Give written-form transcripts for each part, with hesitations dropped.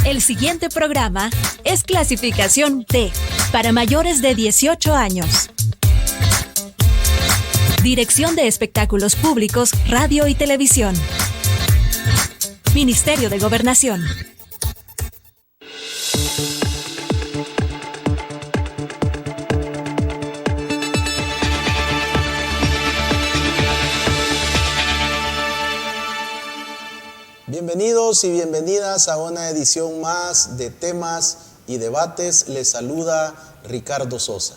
El siguiente programa es clasificación D, para mayores de 18 años. Dirección de Espectáculos Públicos, Radio y Televisión. Ministerio de Gobernación. Bienvenidos y bienvenidas a una edición más de Temas y Debates. Les saluda Ricardo Sosa.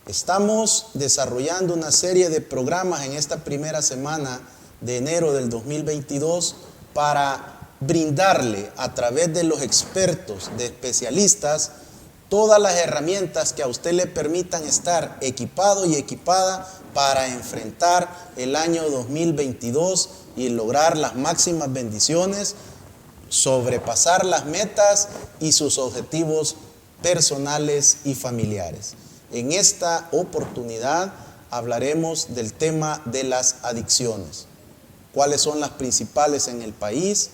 Estamos desarrollando una serie de programas en esta primera semana de enero del 2022 para brindarle a través de los expertos, de especialistas, todas las herramientas que a usted le permitan estar equipado y equipada para enfrentar el año 2022 y lograr las máximas bendiciones, sobrepasar las metas y sus objetivos personales y familiares. En esta oportunidad hablaremos del tema de las adicciones. ¿Cuáles son las principales en el país?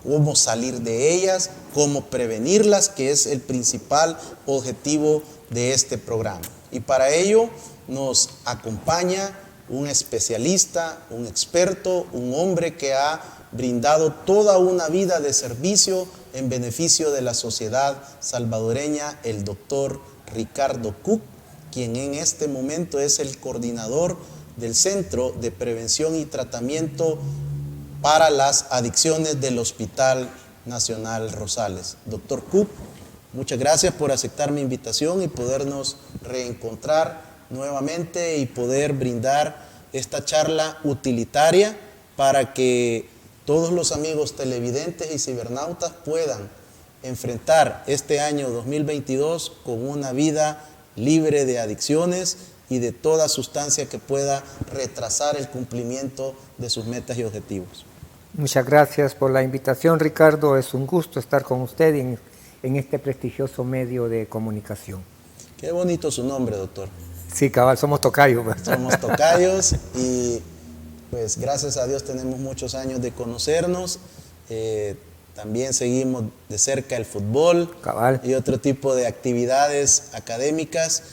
¿Cómo salir de ellas? ¿Cómo prevenirlas? Que es el principal objetivo de este programa. Y para ello nos acompaña un especialista, un experto, un hombre que ha brindado toda una vida de servicio en beneficio de la sociedad salvadoreña, el doctor Ricardo Cook, quien en este momento es el coordinador del Centro de Prevención y Tratamiento para las Adicciones del Hospital Nacional Rosales. Doctor Cook, muchas gracias por aceptar mi invitación y podernos reencontrar nuevamente y poder brindar esta charla utilitaria para que todos los amigos televidentes y cibernautas puedan enfrentar este año 2022 con una vida libre de adicciones y de toda sustancia que pueda retrasar el cumplimiento de sus metas y objetivos. Muchas gracias por la invitación, Ricardo. Es un gusto estar con usted en este prestigioso medio de comunicación. Qué bonito su nombre, doctor. Sí, cabal, somos tocayos. Somos tocayos y pues gracias a Dios tenemos muchos años de conocernos. También seguimos de cerca el fútbol, cabal, y otro tipo de actividades académicas.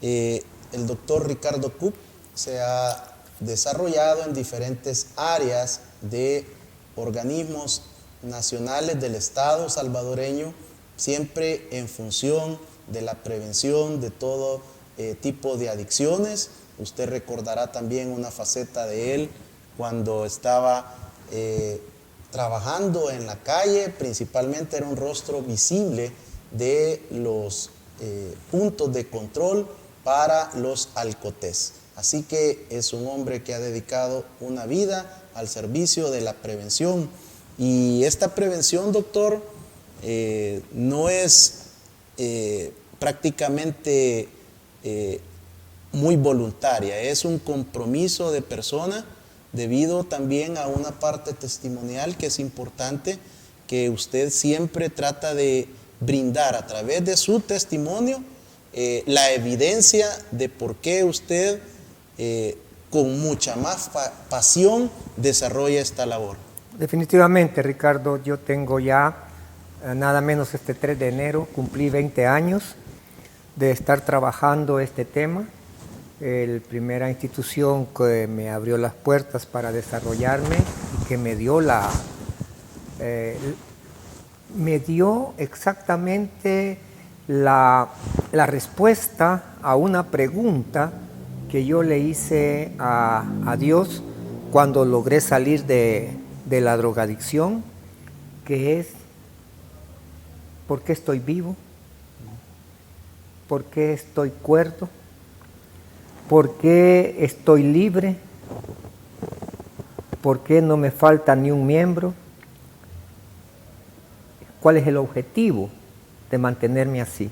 El doctor Ricardo Cook se ha desarrollado en diferentes áreas de organismos nacionales del Estado salvadoreño, siempre en función de la prevención de todo tipo de adicciones. Usted recordará también una faceta de él cuando estaba trabajando en la calle. Principalmente era un rostro visible de los puntos de control para los alcotés. Así que es un hombre que ha dedicado una vida al servicio de la prevención. Y esta prevención, doctor, no es prácticamente muy voluntaria, es un compromiso de persona debido también a una parte testimonial que es importante, que usted siempre trata de brindar a través de su testimonio la evidencia de por qué usted con mucha más pasión desarrolla esta labor. Definitivamente, Ricardo, yo tengo ya nada menos este 3 de enero, cumplí 20 años de estar trabajando este tema. La primera institución que me abrió las puertas para desarrollarme y que me dio exactamente la respuesta a una pregunta que yo le hice a Dios cuando logré salir de la drogadicción, que es: ¿por qué estoy vivo? ¿Por qué estoy cuerdo? ¿Por qué estoy libre? ¿Por qué no me falta ni un miembro? ¿Cuál es el objetivo de mantenerme así?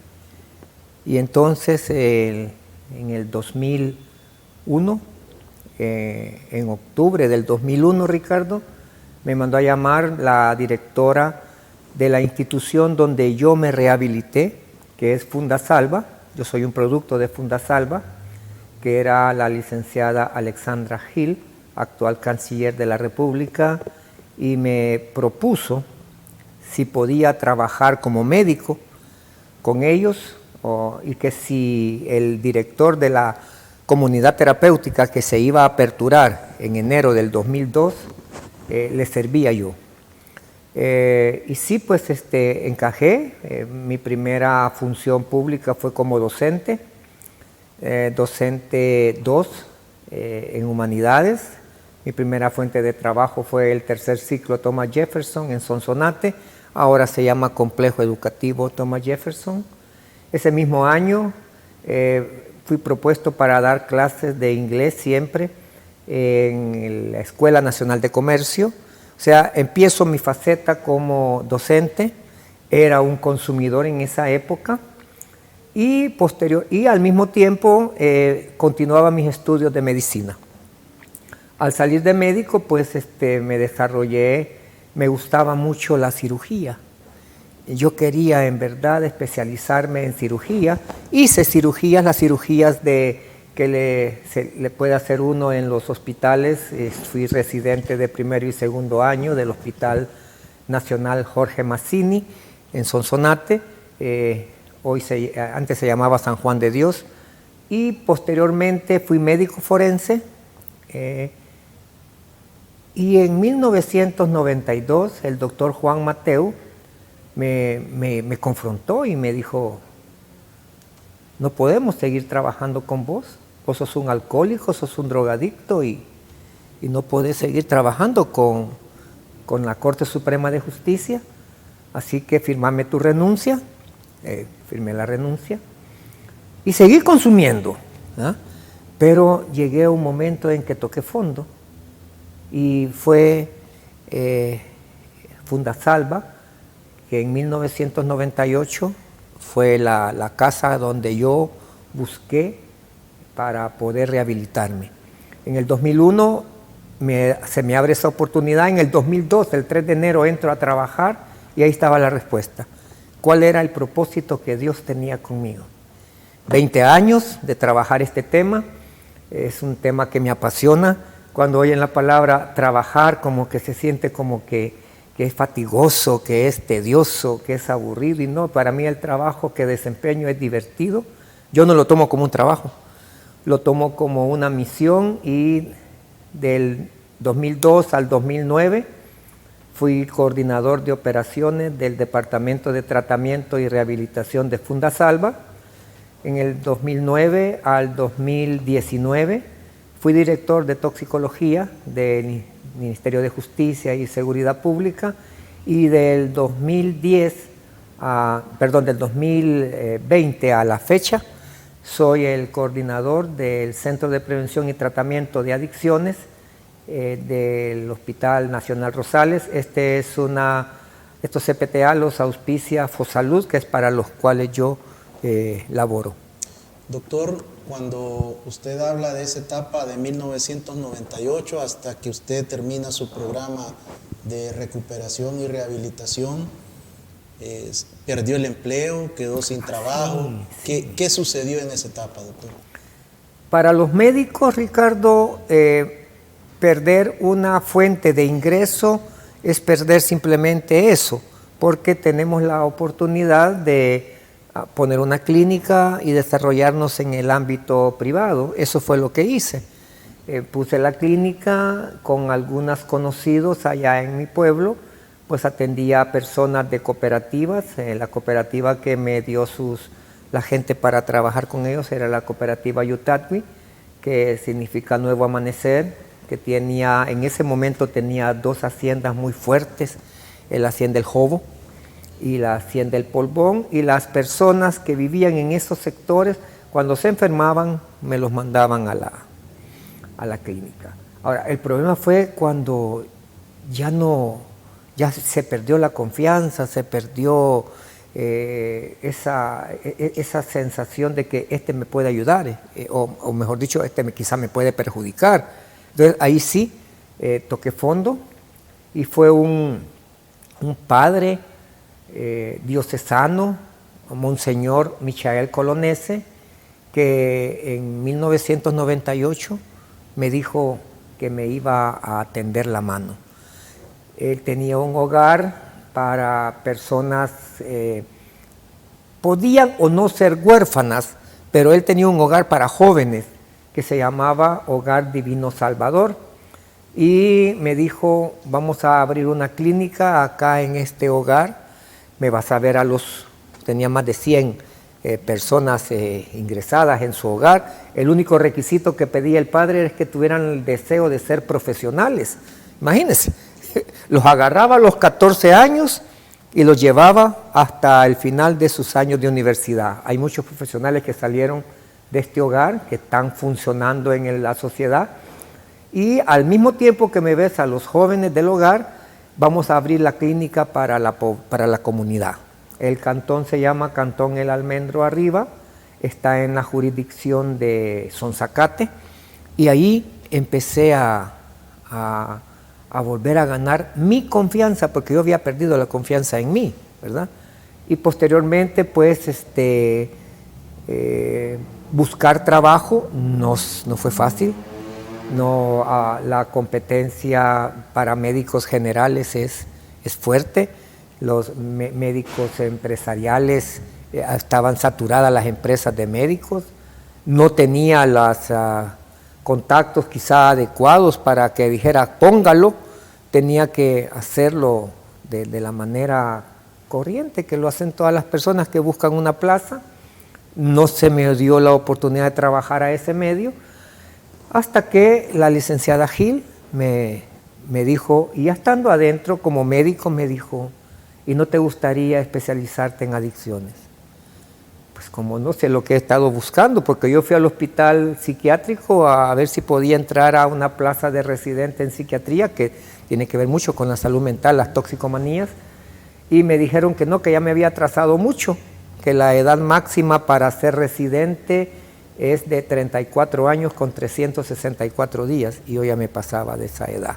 Y entonces en el 2001, en octubre del 2001, Ricardo, me mandó a llamar la directora de la institución donde yo me rehabilité, que es Fundasalva. Yo soy un producto de Fundasalva, que era la licenciada Alexandra Gil, actual canciller de la República, y me propuso si podía trabajar como médico con ellos y que si el director de la comunidad terapéutica que se iba a aperturar en enero del 2002, le servía yo. Y sí, pues encajé. Mi primera función pública fue como docente, docente 2 en humanidades. Mi primera fuente de trabajo fue el tercer ciclo Thomas Jefferson en Sonsonate, ahora se llama Complejo Educativo Thomas Jefferson. Ese mismo año fui propuesto para dar clases de inglés siempre en la Escuela Nacional de Comercio. O sea, empiezo mi faceta como docente, era un consumidor en esa época y al mismo tiempo continuaba mis estudios de medicina. Al salir de médico, pues me desarrollé, me gustaba mucho la cirugía. Yo quería en verdad especializarme en cirugía. Hice cirugías, las cirugías que le puede hacer uno en los hospitales. Fui residente de primero y segundo año del Hospital Nacional Jorge Mazzini en Sonsonate. Antes se llamaba San Juan de Dios. Y posteriormente fui médico forense. Y en 1992 el doctor Juan Mateu me confrontó y me dijo: no podemos seguir trabajando con vos sos un alcohólico, sos un drogadicto y no podés seguir trabajando con la Corte Suprema de Justicia, así que firmame tu renuncia. Firmé la renuncia y seguí consumiendo, ¿ah? Pero llegué a un momento en que toqué fondo y fue Fundasalva, que en 1998 fue la casa donde yo busqué para poder rehabilitarme. En el 2001 se me abre esa oportunidad. En el 2002, el 3 de enero, entro a trabajar y ahí estaba la respuesta. ¿Cuál era el propósito que Dios tenía conmigo? 20 años de trabajar este tema. Es un tema que me apasiona. Cuando oyen la palabra trabajar, como que se siente como que es fatigoso, que es tedioso, que es aburrido. Y no, para mí el trabajo que desempeño es divertido. Yo no lo tomo como un trabajo, lo tomo como una misión. Y del 2002 al 2009 fui coordinador de operaciones del Departamento de Tratamiento y Rehabilitación de Fundasalva. En el 2009 al 2019 fui director de toxicología del Ministerio de Justicia y Seguridad Pública, y del 2020 a la fecha soy el coordinador del Centro de Prevención y Tratamiento de Adicciones del Hospital Nacional Rosales. Estos CPTA los auspicia Fosalud, que es para los cuales yo laboro. Doctor, cuando usted habla de esa etapa de 1998 hasta que usted termina su programa de recuperación y rehabilitación, perdió el empleo, quedó sin trabajo. ¿Qué sucedió en esa etapa, doctor? Para los médicos, Ricardo, perder una fuente de ingreso es perder simplemente eso, porque tenemos la oportunidad de poner una clínica y desarrollarnos en el ámbito privado. Eso fue lo que hice. Puse la clínica con algunos conocidos allá en mi pueblo, pues atendía a personas de cooperativas. La cooperativa que me dio la gente para trabajar con ellos era la cooperativa Yutatwi, que significa Nuevo Amanecer, que en ese momento tenía 2 haciendas muy fuertes, la hacienda El Jobo y la hacienda El Polvón, y las personas que vivían en esos sectores, cuando se enfermaban, me los mandaban a la clínica. Ahora, el problema fue cuando ya se perdió la confianza, se perdió esa sensación de que me puede ayudar, o mejor dicho, quizá me puede perjudicar. Entonces ahí sí toqué fondo, y fue un padre diocesano, Monseñor Michael Colonese, que en 1998 me dijo que me iba a tender la mano. Él tenía un hogar para personas, podían o no ser huérfanas, pero él tenía un hogar para jóvenes que se llamaba Hogar Divino Salvador. Y me dijo, vamos a abrir una clínica acá en este hogar, me vas a ver tenía más de 100 personas ingresadas en su hogar. El único requisito que pedía el padre es que tuvieran el deseo de ser profesionales. Imagínense, los agarraba a los 14 años y los llevaba hasta el final de sus años de universidad. Hay muchos profesionales que salieron de este hogar, que están funcionando en la sociedad. Y al mismo tiempo que me ves a los jóvenes del hogar, vamos a abrir la clínica para la comunidad. El cantón se llama Cantón El Almendro Arriba, está en la jurisdicción de Sonzacate, y ahí empecé a volver a ganar mi confianza, porque yo había perdido la confianza en mí, ¿verdad? Y posteriormente, pues, buscar trabajo no fue fácil. La competencia para médicos generales es fuerte. Los médicos empresariales, estaban saturadas las empresas de médicos. No tenía los contactos quizá adecuados para que dijera póngalo. Tenía que hacerlo de la manera corriente que lo hacen todas las personas que buscan una plaza. No se me dio la oportunidad de trabajar a ese medio, hasta que la licenciada Gil me dijo, y ya estando adentro como médico, me dijo, ¿y no te gustaría especializarte en adicciones? Pues como no sé lo que he estado buscando, porque yo fui al hospital psiquiátrico a ver si podía entrar a una plaza de residente en psiquiatría, que tiene que ver mucho con la salud mental, las toxicomanías, y me dijeron que no, que ya me había atrasado mucho, que la edad máxima para ser residente es de 34 años con 364 días, y yo ya me pasaba de esa edad.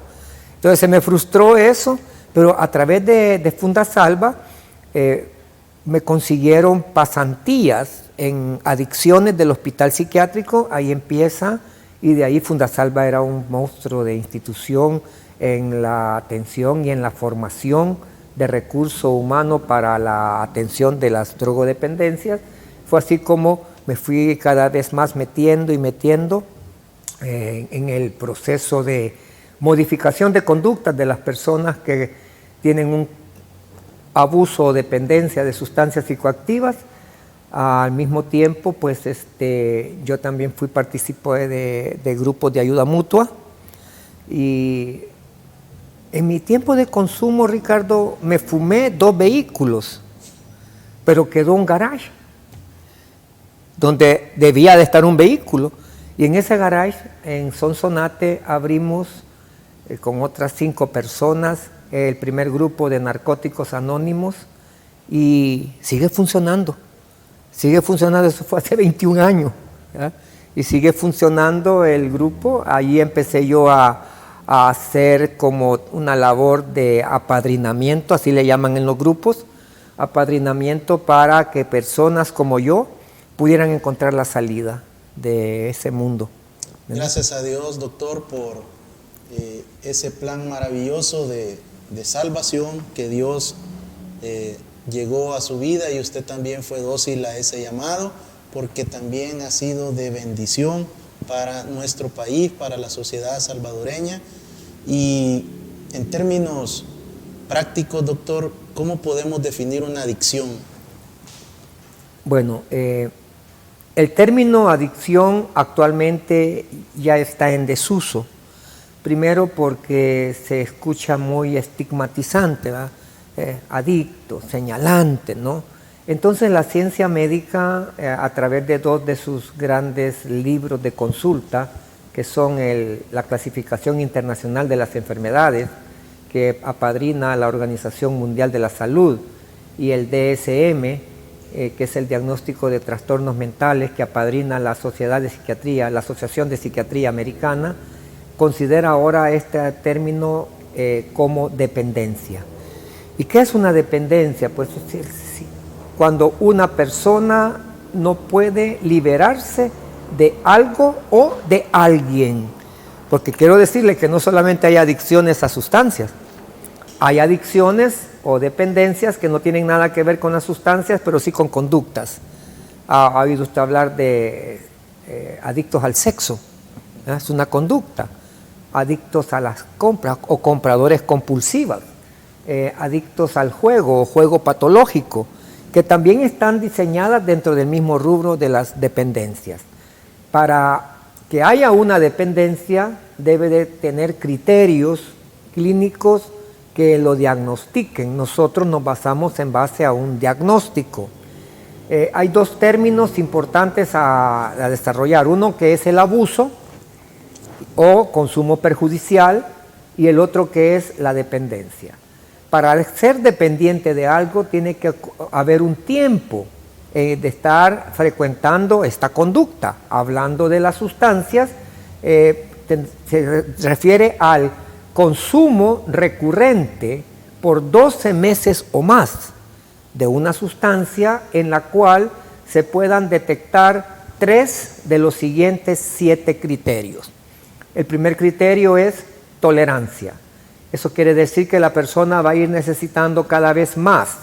Entonces se me frustró eso, pero a través de Fundasalva me consiguieron pasantías en adicciones del hospital psiquiátrico. Ahí empieza, y de ahí Fundasalva era un monstruo de institución en la atención y en la formación de recurso humano para la atención de las drogodependencias. Fue así como me fui cada vez más metiendo en el proceso de modificación de conductas de las personas que tienen un abuso o dependencia de sustancias psicoactivas. Al mismo tiempo, pues yo también participé de grupos de ayuda mutua, y en mi tiempo de consumo, Ricardo, me fumé 2 vehículos, pero quedó un garage donde debía de estar un vehículo, y en ese garage en Sonsonate abrimos con otras 5 personas el primer grupo de narcóticos anónimos, y sigue funcionando, eso fue hace 21 años, ¿ya? Y sigue funcionando el grupo. Ahí empecé yo a hacer como una labor de apadrinamiento, así le llaman en los grupos, apadrinamiento para que personas como yo pudieran encontrar la salida de ese mundo. Gracias a Dios, doctor, por ese plan maravilloso de salvación que Dios llegó a su vida, y usted también fue dócil a ese llamado, porque también ha sido de bendición para nuestro país, para la sociedad salvadoreña. Y en términos prácticos, doctor, ¿cómo podemos definir una adicción? Bueno, el término adicción actualmente ya está en desuso. Primero porque se escucha muy estigmatizante, ¿verdad? Adicto, señalante, ¿no? Entonces la ciencia médica, a través de 2 de sus grandes libros de consulta, que son la Clasificación Internacional de las Enfermedades, que apadrina la Organización Mundial de la Salud, y el DSM, que es el diagnóstico de trastornos mentales, que apadrina la Sociedad de Psiquiatría, la Asociación de Psiquiatría Americana, considera ahora este término como dependencia. ¿Y qué es una dependencia? Pues cuando una persona no puede liberarse de algo o de alguien. Porque quiero decirle que no solamente hay adicciones a sustancias, Hay adicciones o dependencias que no tienen nada que ver con las sustancias, pero sí con conductas. ¿Ha oído usted hablar de adictos al sexo? Es una conducta. Adictos a las compras o compradores compulsivos. Adictos al juego o juego patológico, que también están diseñadas dentro del mismo rubro de las dependencias. Para que haya una dependencia debe de tener criterios clínicos que lo diagnostiquen. Nosotros nos basamos en base a un diagnóstico. Hay dos términos importantes a desarrollar. Uno que es el abuso o consumo perjudicial y el otro que es la dependencia. Para ser dependiente de algo tiene que haber un tiempo de estar frecuentando esta conducta. Hablando de las sustancias, se refiere al consumo recurrente por 12 meses o más de una sustancia en la cual se puedan detectar 3 de los siguientes 7 criterios. El primer criterio es tolerancia. Eso quiere decir que la persona va a ir necesitando cada vez más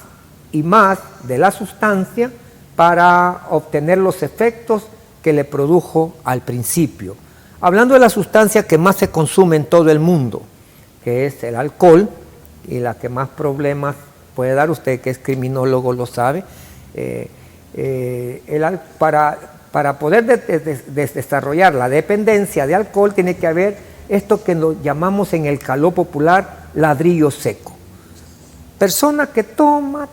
y más de la sustancia para obtener los efectos que le produjo al principio. Hablando de la sustancia que más se consume en todo el mundo, que es el alcohol, y la que más problemas puede dar, usted que es criminólogo lo sabe, para poder desarrollar la dependencia de alcohol tiene que haber esto que lo llamamos en el caló popular ladrillo seco. Persona que toma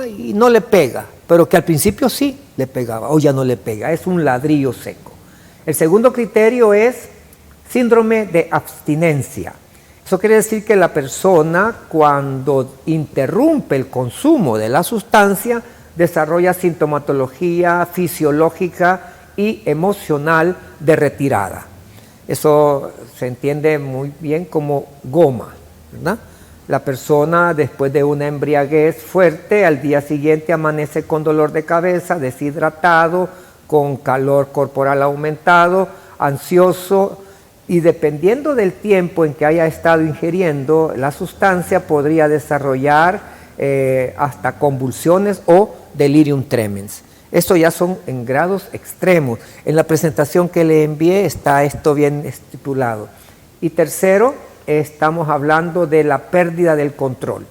y no le pega, pero que al principio sí le pegaba, o ya no le pega, es un ladrillo seco. El segundo criterio es síndrome de abstinencia. Eso quiere decir que la persona, cuando interrumpe el consumo de la sustancia, desarrolla sintomatología fisiológica y emocional de retirada. Eso se entiende muy bien como goma, ¿verdad? La persona, después de una embriaguez fuerte, al día siguiente amanece con dolor de cabeza, deshidratado, con calor corporal aumentado, ansioso, y dependiendo del tiempo en que haya estado ingiriendo la sustancia, podría desarrollar hasta convulsiones o delirium tremens. Esto ya son en grados extremos. En la presentación que le envié está esto bien estipulado. Y tercero, estamos hablando de la pérdida del control.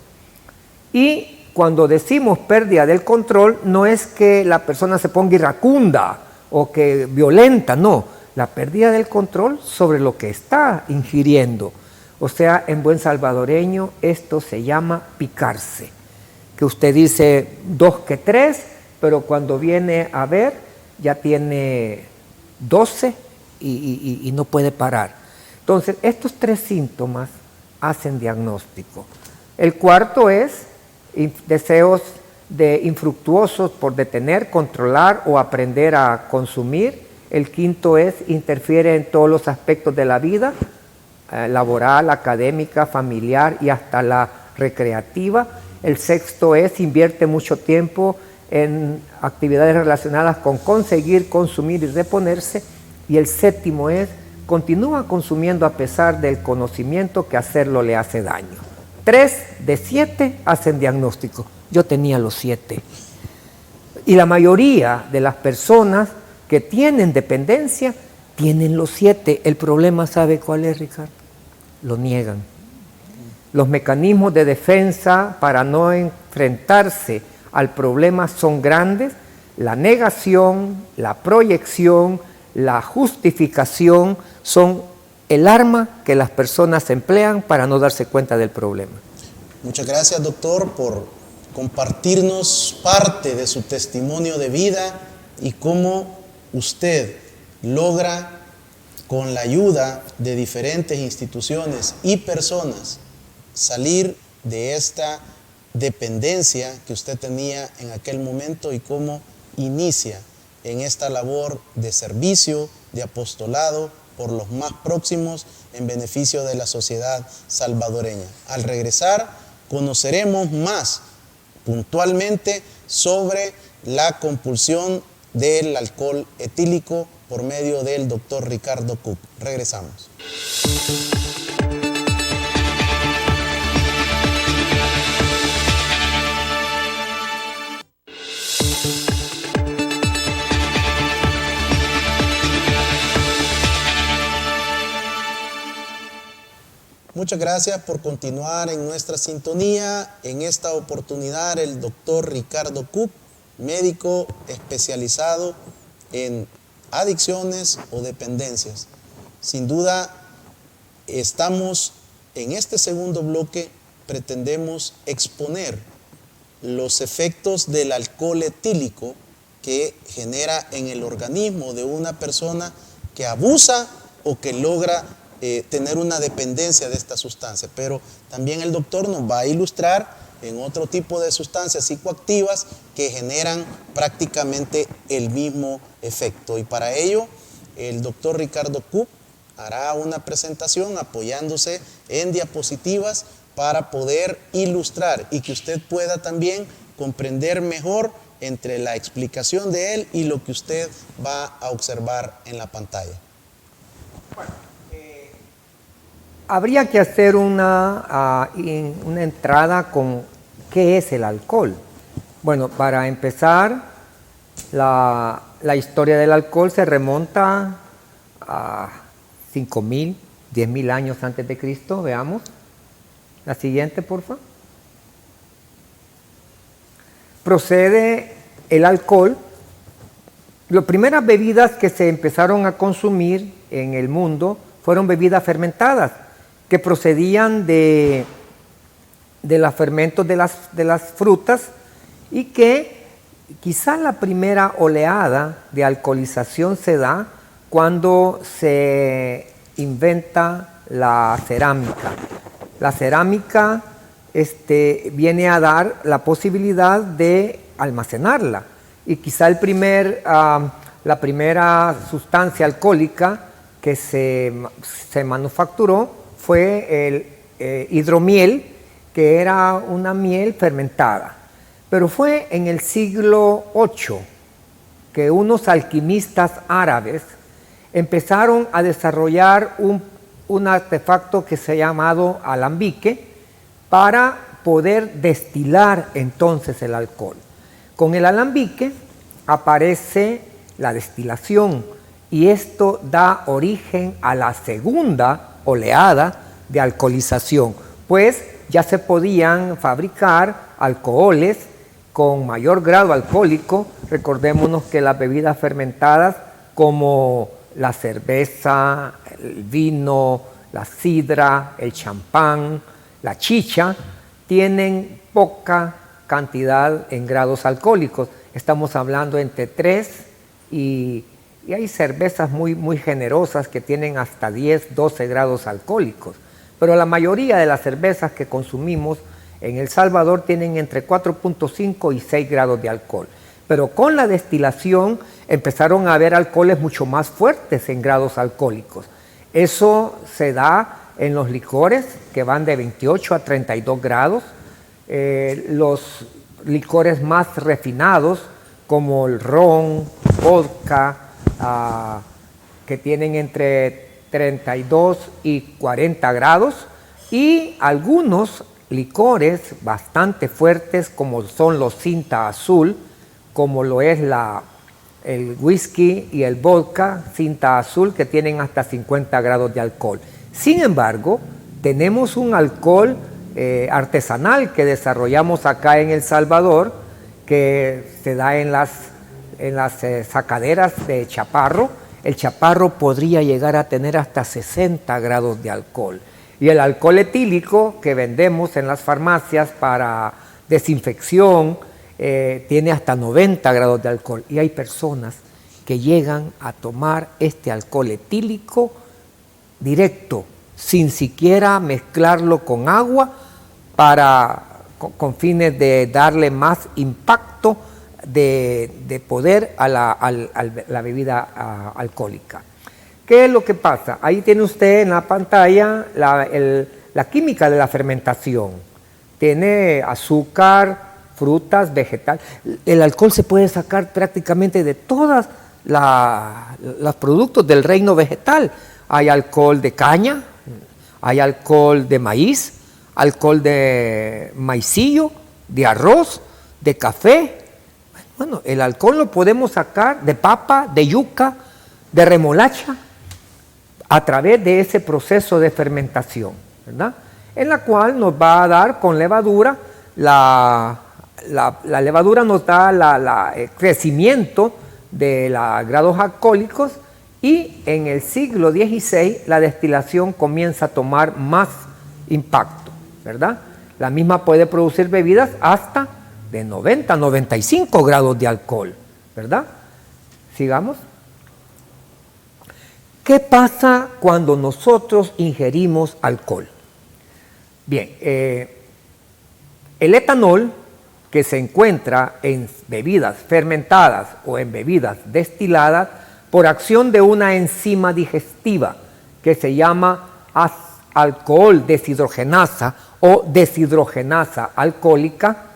Y cuando decimos pérdida del control, no es que la persona se ponga iracunda o que violenta, no. La pérdida del control sobre lo que está ingiriendo. O sea, en buen salvadoreño, esto se llama picarse. Que usted dice 2 que 3, pero cuando viene a ver, ya tiene 12 y no puede parar. Entonces, estos 3 síntomas hacen diagnóstico. El cuarto es deseos infructuosos por detener, controlar o aprender a consumir. El quinto es interfiere en todos los aspectos de la vida, laboral, académica, familiar y hasta la recreativa. El sexto es invierte mucho tiempo en actividades relacionadas con conseguir, consumir y reponerse. Y el séptimo es continúa consumiendo a pesar del conocimiento que hacerlo le hace daño. 3 de 7 hacen diagnóstico. Yo tenía los 7. Y la mayoría de las personas que tienen dependencia tienen los 7. El problema, ¿sabe cuál es, Ricardo? Lo niegan. Los mecanismos de defensa para no enfrentarse al problema son grandes. La negación, la proyección, la justificación son el arma que las personas emplean para no darse cuenta del problema. Muchas gracias, doctor, por compartirnos parte de su testimonio de vida y cómo usted logra, con la ayuda de diferentes instituciones y personas, salir de esta dependencia que usted tenía en aquel momento y cómo inicia en esta labor de servicio, de apostolado por los más próximos en beneficio de la sociedad salvadoreña. Al regresar, conoceremos más puntualmente sobre la compulsión del alcohol etílico por medio del doctor Ricardo Cook. Regresamos. Muchas gracias por continuar en nuestra sintonía. En esta oportunidad, el doctor Ricardo Coop, médico especializado en adicciones o dependencias. Sin duda, estamos en este segundo bloque, pretendemos exponer los efectos del alcohol etílico que genera en el organismo de una persona que abusa o que logra tener una dependencia de esta sustancia. Pero también el doctor nos va a ilustrar en otro tipo de sustancias psicoactivas que generan prácticamente el mismo efecto. Y para ello, el doctor Ricardo Coop hará una presentación apoyándose en diapositivas para poder ilustrar y que usted pueda también comprender mejor entre la explicación de él y lo que usted va a observar en la pantalla. Bueno, habría que hacer una entrada con qué es el alcohol. Bueno, para empezar, la historia del alcohol se remonta a 5.000, 10.000 años antes de Cristo. Veamos. La siguiente, por favor. Procede el alcohol. Las primeras bebidas que se empezaron a consumir en el mundo fueron bebidas fermentadas, que procedían de los fermentos de las frutas, y que quizá la primera oleada de alcoholización se da cuando se inventa la cerámica. La cerámica viene a dar la posibilidad de almacenarla, y quizá la primera sustancia alcohólica que se manufacturó fue el hidromiel, que era una miel fermentada. Pero fue en el siglo VIII que unos alquimistas árabes empezaron a desarrollar un artefacto que se ha llamado alambique para poder destilar entonces el alcohol. Con el alambique aparece la destilación, y esto da origen a la segunda oleada de alcoholización, pues ya se podían fabricar alcoholes con mayor grado alcohólico. Recordémonos que las bebidas fermentadas como la cerveza, el vino, la sidra, el champán, la chicha, tienen poca cantidad en grados alcohólicos. Estamos hablando entre 3 y hay cervezas muy generosas que tienen hasta 10, 12 grados alcohólicos. Pero la mayoría de las cervezas que consumimos en El Salvador tienen entre 4.5 y 6 grados de alcohol. Pero con la destilación empezaron a haber alcoholes mucho más fuertes en grados alcohólicos. Eso se da en los licores, que van de 28 a 32 grados. Los licores más refinados, como el ron, vodka, que tienen entre 32 y 40 grados, y algunos licores bastante fuertes, como son los Cinta Azul, como lo es el whisky y el vodka Cinta Azul, que tienen hasta 50 grados de alcohol. Sin embargo, tenemos un alcohol artesanal que desarrollamos acá en El Salvador, que se da en las sacaderas de chaparro. El chaparro podría llegar a tener hasta 60 grados de alcohol. Y el alcohol etílico que vendemos en las farmacias para desinfección tiene hasta 90 grados de alcohol. Y hay personas que llegan a tomar este alcohol etílico directo, sin siquiera mezclarlo con agua, con fines de darle más impacto de poder a la bebida alcohólica. ¿Qué es lo que pasa? Ahí tiene usted en la pantalla la química de la fermentación. Tiene azúcar, frutas, vegetales. El alcohol se puede sacar prácticamente de todos los productos del reino vegetal. Hay alcohol de caña, hay alcohol de maíz, alcohol de maicillo, de arroz, de café. Bueno, el alcohol lo podemos sacar de papa, de yuca, de remolacha, a través de ese proceso de fermentación. ¿verdad? En la cual nos va a dar con levadura, la levadura nos da el crecimiento de los grados alcohólicos, y en el siglo XVI la destilación comienza a tomar más impacto, ¿verdad? La misma puede producir bebidas hasta de 90 a 95 grados de alcohol, ¿verdad? Sigamos. ¿Qué pasa cuando nosotros ingerimos alcohol? Bien, el etanol, que se encuentra en bebidas fermentadas o en bebidas destiladas, por acción de una enzima digestiva que se llama alcohol deshidrogenasa o deshidrogenasa alcohólica,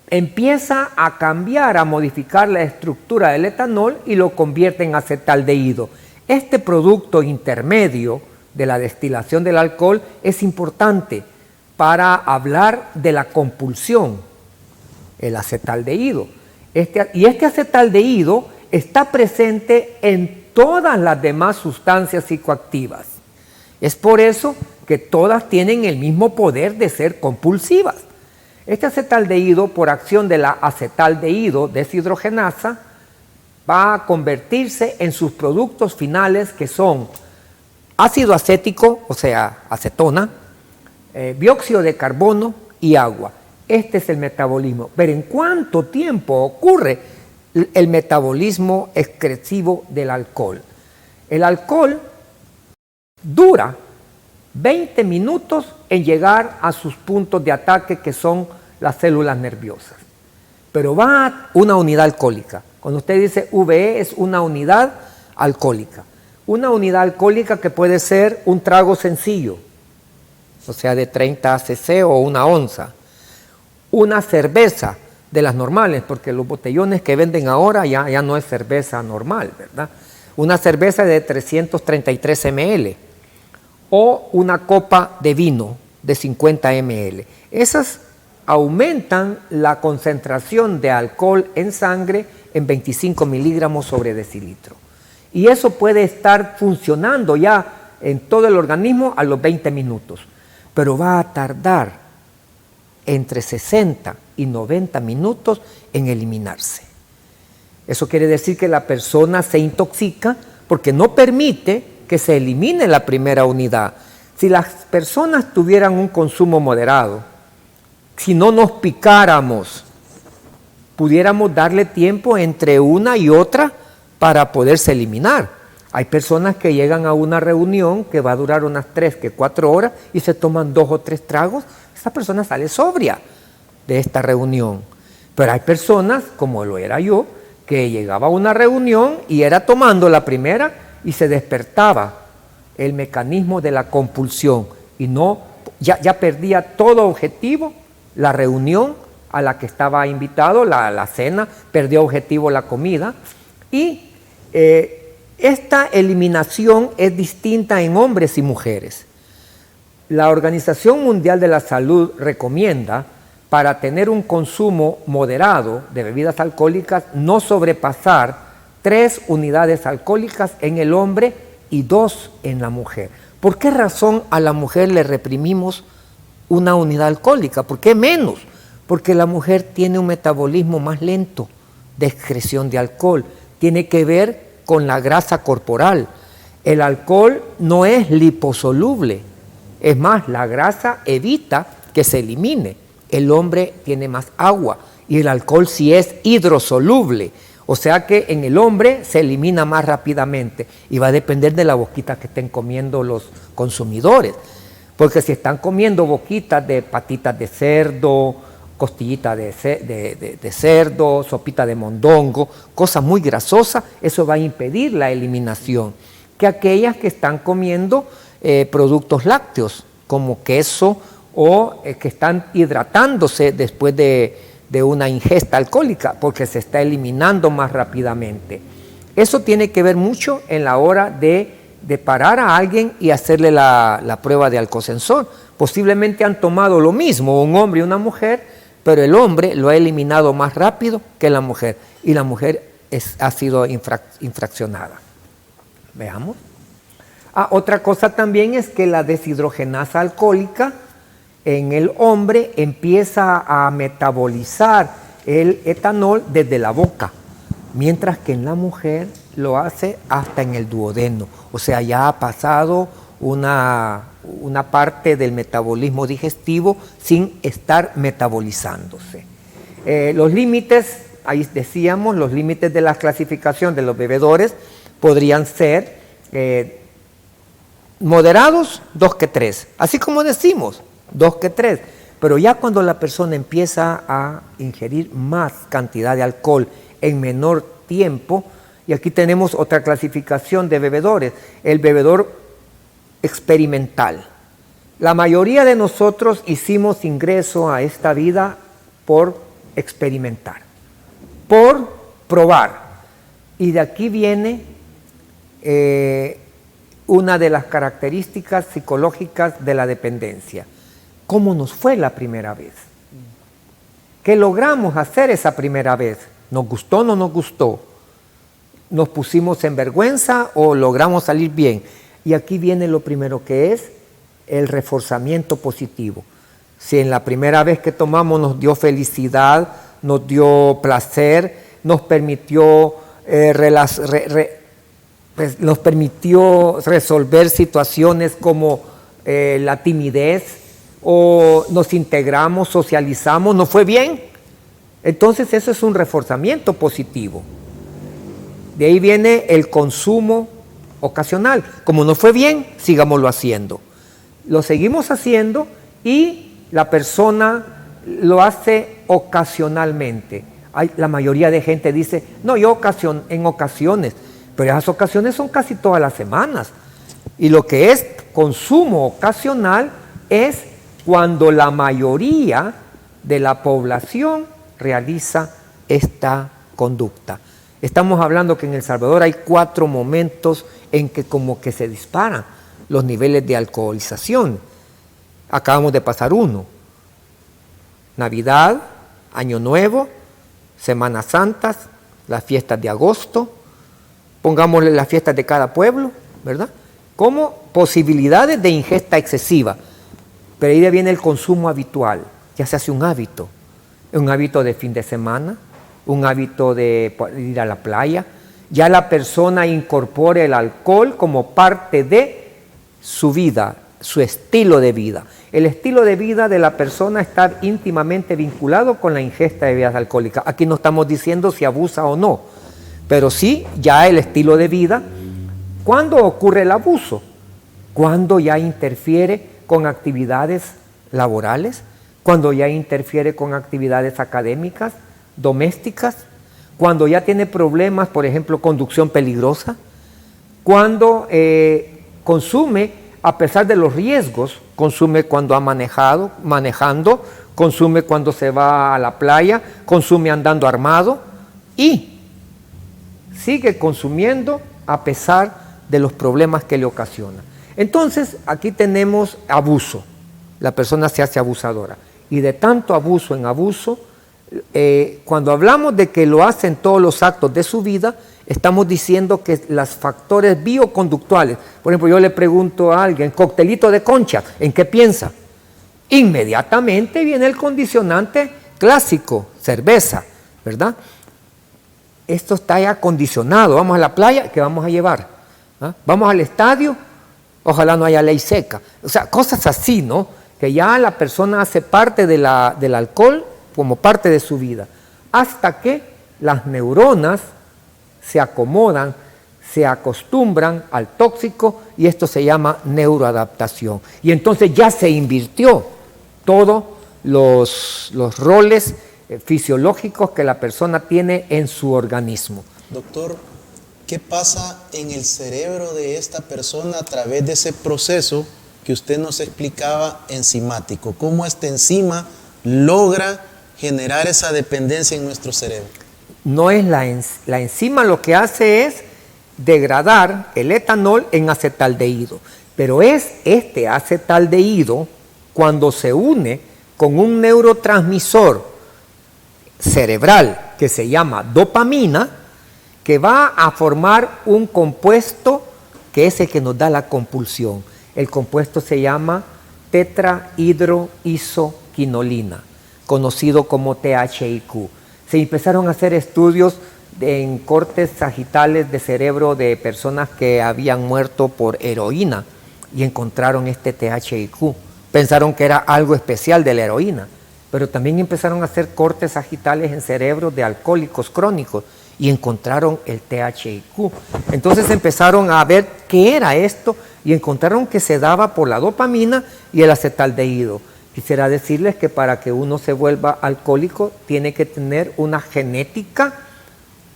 empieza a cambiar, a modificar la estructura del etanol y lo convierte en acetaldehído. Este producto intermedio de la destilación del alcohol es importante para hablar de la compulsión, el acetaldehído. Este acetaldehído está presente en todas las demás sustancias psicoactivas. Es por eso que todas tienen el mismo poder de ser compulsivas. Este acetaldehído, por acción de la acetaldehído deshidrogenasa, va a convertirse en sus productos finales, que son ácido acético, o sea, acetona, dióxido de carbono y agua. Este es el metabolismo. Pero ¿en cuánto tiempo ocurre el metabolismo excretivo del alcohol? El alcohol dura 20 minutos en llegar a sus puntos de ataque, que son las células nerviosas. Pero va a una unidad alcohólica. Cuando usted dice VE, es una unidad alcohólica. Una unidad alcohólica que puede ser un trago sencillo, o sea, de 30 cc o una onza. Una cerveza de las normales, porque los botellones que venden ahora ya no es cerveza normal, ¿verdad? Una cerveza de 333 ml. O una copa de vino de 50 ml. Esas aumentan la concentración de alcohol en sangre en 25 miligramos sobre decilitro. Y eso puede estar funcionando ya en todo el organismo a los 20 minutos. Pero va a tardar entre 60 y 90 minutos en eliminarse. Eso quiere decir que la persona se intoxica porque no permite que se elimine la primera unidad. Si las personas tuvieran un consumo moderado, si no nos picáramos, pudiéramos darle tiempo entre una y otra para poderse eliminar. Hay personas que llegan a una reunión que va a durar unas 3 que 4 horas y se toman 2 o 3 tragos. Esa persona sale sobria de esta reunión. Pero hay personas, como lo era yo, que llegaba a una reunión y era tomando la primera y se despertaba el mecanismo de la compulsión y ya perdía todo objetivo, la reunión a la que estaba invitado, la cena, perdió objetivo la comida. Y esta eliminación es distinta en hombres y mujeres. La Organización Mundial de la Salud recomienda, para tener un consumo moderado de bebidas alcohólicas, no sobrepasar 3 unidades alcohólicas en el hombre y 2 en la mujer. ¿Por qué razón a la mujer le reprimimos una unidad alcohólica? ¿Por qué menos? Porque la mujer tiene un metabolismo más lento de excreción de alcohol. Tiene que ver con la grasa corporal. El alcohol no es liposoluble. Es más, la grasa evita que se elimine. El hombre tiene más agua y el alcohol sí es hidrosoluble. O sea que en el hombre se elimina más rápidamente y va a depender de la boquita que estén comiendo los consumidores. Porque si están comiendo boquitas de patitas de cerdo, costillita de cerdo, sopita de mondongo, cosas muy grasosas, eso va a impedir la eliminación. Que aquellas que están comiendo productos lácteos, como queso, o que están hidratándose después de una ingesta alcohólica, porque se está eliminando más rápidamente. Eso tiene que ver mucho en la hora de parar a alguien y hacerle la prueba de alcosensor. Posiblemente han tomado lo mismo, un hombre y una mujer, pero el hombre lo ha eliminado más rápido que la mujer, y la mujer ha sido infraccionada. Veamos. Otra cosa también es que la deshidrogenasa alcohólica en el hombre empieza a metabolizar el etanol desde la boca, mientras que en la mujer lo hace hasta en el duodeno. O sea, ya ha pasado una parte del metabolismo digestivo sin estar metabolizándose. Los límites, ahí decíamos, los límites de la clasificación de los bebedores podrían ser moderados, 2 que 3, así como decimos, 2 que 3, pero ya cuando la persona empieza a ingerir más cantidad de alcohol en menor tiempo, y aquí tenemos otra clasificación de bebedores, el bebedor experimental. La mayoría de nosotros hicimos ingreso a esta vida por experimentar, por probar, y de aquí viene una de las características psicológicas de la dependencia. ¿Cómo nos fue la primera vez? ¿Qué logramos hacer esa primera vez? ¿Nos gustó o no nos gustó? ¿Nos pusimos en vergüenza o logramos salir bien? Y aquí viene lo primero, que es el reforzamiento positivo. Si en la primera vez que tomamos nos dio felicidad, nos dio placer, nos permitió resolver situaciones como la timidez, o nos integramos, socializamos, ¿nos fue bien? Entonces eso es un reforzamiento positivo. De ahí viene el consumo ocasional. Como nos fue bien, sigámoslo haciendo. Lo seguimos haciendo y la persona lo hace ocasionalmente. La mayoría de gente dice, no, yo en ocasiones, pero esas ocasiones son casi todas las semanas. Y lo que es consumo ocasional es cuando la mayoría de la población realiza esta conducta. Estamos hablando que en El Salvador hay 4 momentos en que como que se disparan los niveles de alcoholización. Acabamos de pasar uno. Navidad, Año Nuevo, Semanas Santas, las fiestas de agosto, pongámosle las fiestas de cada pueblo, ¿verdad? Como posibilidades de ingesta excesiva. Pero ahí viene el consumo habitual, ya se hace un hábito de fin de semana, un hábito de ir a la playa, ya la persona incorpora el alcohol como parte de su vida, su estilo de vida. El estilo de vida de la persona está íntimamente vinculado con la ingesta de bebidas alcohólicas. Aquí no estamos diciendo si abusa o no, pero sí ya el estilo de vida. ¿Cuándo ocurre el abuso? Cuando ya interfiere con actividades laborales, cuando ya interfiere con actividades académicas, domésticas, cuando ya tiene problemas, por ejemplo, conducción peligrosa, cuando consume a pesar de los riesgos, consume cuando ha manejando, consume cuando se va a la playa, consume andando armado y sigue consumiendo a pesar de los problemas que le ocasiona. Entonces, aquí tenemos abuso. La persona se hace abusadora. Y de tanto abuso en abuso, cuando hablamos de que lo hace en todos los actos de su vida, estamos diciendo que los factores bioconductuales, por ejemplo, yo le pregunto a alguien, coctelito de concha, ¿en qué piensa? Inmediatamente viene el condicionante clásico, cerveza, ¿verdad? Esto está ya condicionado. Vamos a la playa, ¿qué vamos a llevar? ¿Ah? Vamos al estadio, ojalá no haya ley seca. O sea, cosas así, ¿no? Que ya la persona hace parte del alcohol como parte de su vida, hasta que las neuronas se acomodan, se acostumbran al tóxico y esto se llama neuroadaptación. Y entonces ya se invirtió todos los roles fisiológicos que la persona tiene en su organismo. Doctor, ¿qué pasa en el cerebro de esta persona a través de ese proceso que usted nos explicaba enzimático? ¿Cómo esta enzima logra generar esa dependencia en nuestro cerebro? No es la enzima, lo que hace es degradar el etanol en acetaldehído, pero es este acetaldehído cuando se une con un neurotransmisor cerebral que se llama dopamina, que va a formar un compuesto que es el que nos da la compulsión. El compuesto se llama tetrahidroisoquinolina, conocido como THIQ. Se empezaron a hacer estudios en cortes sagitales de cerebro de personas que habían muerto por heroína y encontraron este THIQ. Pensaron que era algo especial de la heroína, pero también empezaron a hacer cortes sagitales en cerebros de alcohólicos crónicos y encontraron el THIQ. Entonces empezaron a ver qué era esto y encontraron que se daba por la dopamina y el acetaldehído. Quisiera decirles que para que uno se vuelva alcohólico tiene que tener una genética,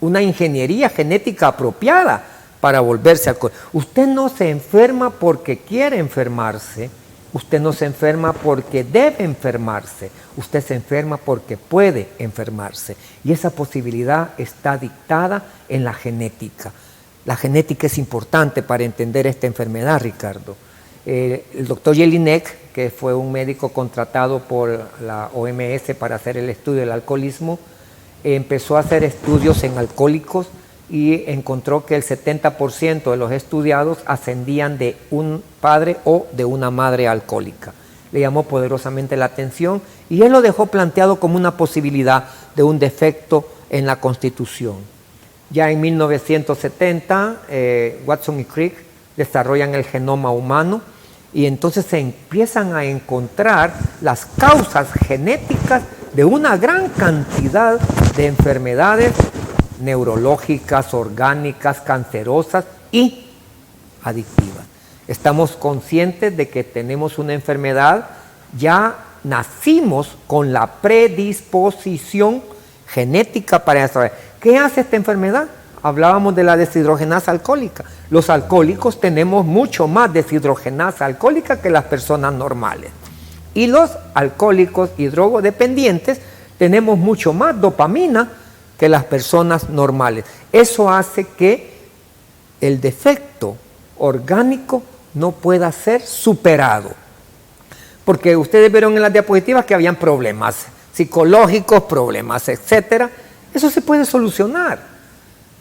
una ingeniería genética apropiada para volverse alcohólico. Usted no se enferma porque quiere enfermarse, usted no se enferma porque debe enfermarse, usted se enferma porque puede enfermarse. Y esa posibilidad está dictada en la genética. La genética es importante para entender esta enfermedad, Ricardo. El doctor Jelinek, que fue un médico contratado por la OMS para hacer el estudio del alcoholismo, empezó a hacer estudios en alcohólicos y encontró que el 70% de los estudiados ascendían de un padre o de una madre alcohólica. Le llamó poderosamente la atención y él lo dejó planteado como una posibilidad de un defecto en la constitución. Ya en 1970, Watson y Crick desarrollan el genoma humano y entonces se empiezan a encontrar las causas genéticas de una gran cantidad de enfermedades neurológicas, orgánicas, cancerosas y adictivas. Estamos conscientes de que tenemos una enfermedad, ya nacimos con la predisposición genética para eso. ¿Qué hace esta enfermedad? Hablábamos de la deshidrogenasa alcohólica. Los alcohólicos tenemos mucho más deshidrogenasa alcohólica que las personas normales. Y los alcohólicos y drogodependientes tenemos mucho más dopamina que las personas normales. Eso hace que el defecto orgánico no pueda ser superado. Porque ustedes vieron en las diapositivas que habían problemas psicológicos, problemas, etcétera. Eso se puede solucionar.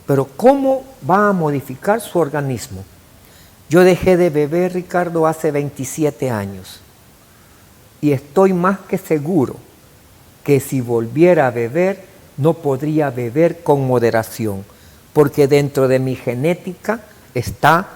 Pero ¿cómo va a modificar su organismo? Yo dejé de beber, Ricardo, hace 27 años. Y estoy más que seguro que si volviera a beber, no podría beber con moderación. Porque dentro de mi genética está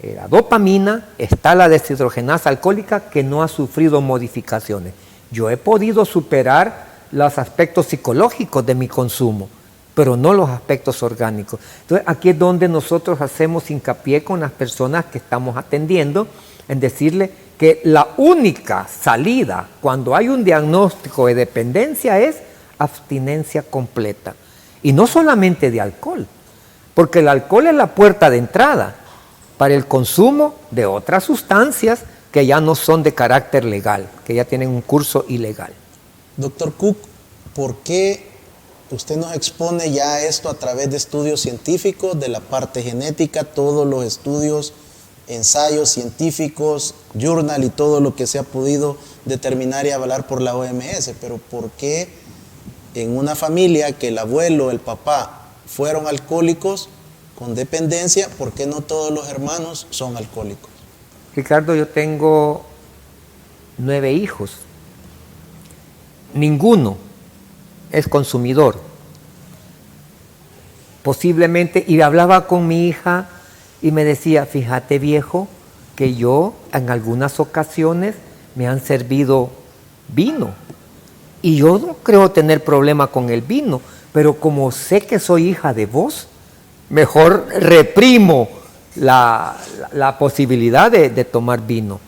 la dopamina, está la deshidrogenasa alcohólica que no ha sufrido modificaciones. Yo he podido superar los aspectos psicológicos de mi consumo, pero no los aspectos orgánicos. Entonces, aquí es donde nosotros hacemos hincapié con las personas que estamos atendiendo, en decirle que la única salida cuando hay un diagnóstico de dependencia es abstinencia completa. Y no solamente de alcohol, porque el alcohol es la puerta de entrada para el consumo de otras sustancias que ya no son de carácter legal, que ya tienen un curso ilegal. Doctor Cook, ¿por qué usted nos expone ya esto a través de estudios científicos, de la parte genética, todos los estudios, ensayos científicos, journal y todo lo que se ha podido determinar y avalar por la OMS? Pero ¿por qué en una familia que el abuelo, el papá fueron alcohólicos con dependencia, por qué no todos los hermanos son alcohólicos? Ricardo, yo tengo 9 hijos. Ninguno es consumidor. Posiblemente, y hablaba con mi hija y me decía, fíjate viejo, que yo en algunas ocasiones me han servido vino. Y yo no creo tener problema con el vino, pero como sé que soy hija de vos, mejor reprimo la posibilidad de tomar vino.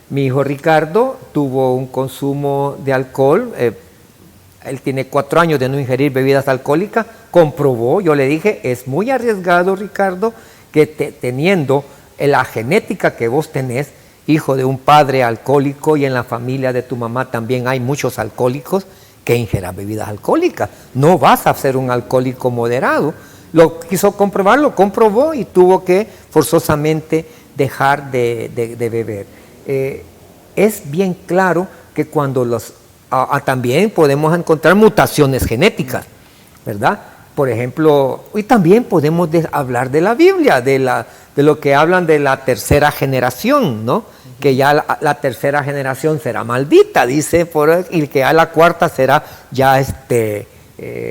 Mi hijo Ricardo tuvo un consumo de alcohol, él tiene 4 años de no ingerir bebidas alcohólicas, comprobó, yo le dije, es muy arriesgado, Ricardo, que teniendo la genética que vos tenés, hijo de un padre alcohólico y en la familia de tu mamá también hay muchos alcohólicos, que ingieran bebidas alcohólicas. No vas a ser un alcohólico moderado. Lo quiso comprobar, lo comprobó y tuvo que forzosamente dejar de beber. Es bien claro que cuando también podemos encontrar mutaciones genéticas, ¿verdad? Por ejemplo, y también podemos hablar de la Biblia, de de lo que hablan de la tercera generación, ¿no? Que ya la tercera generación será maldita, dice, y que ya la cuarta será ya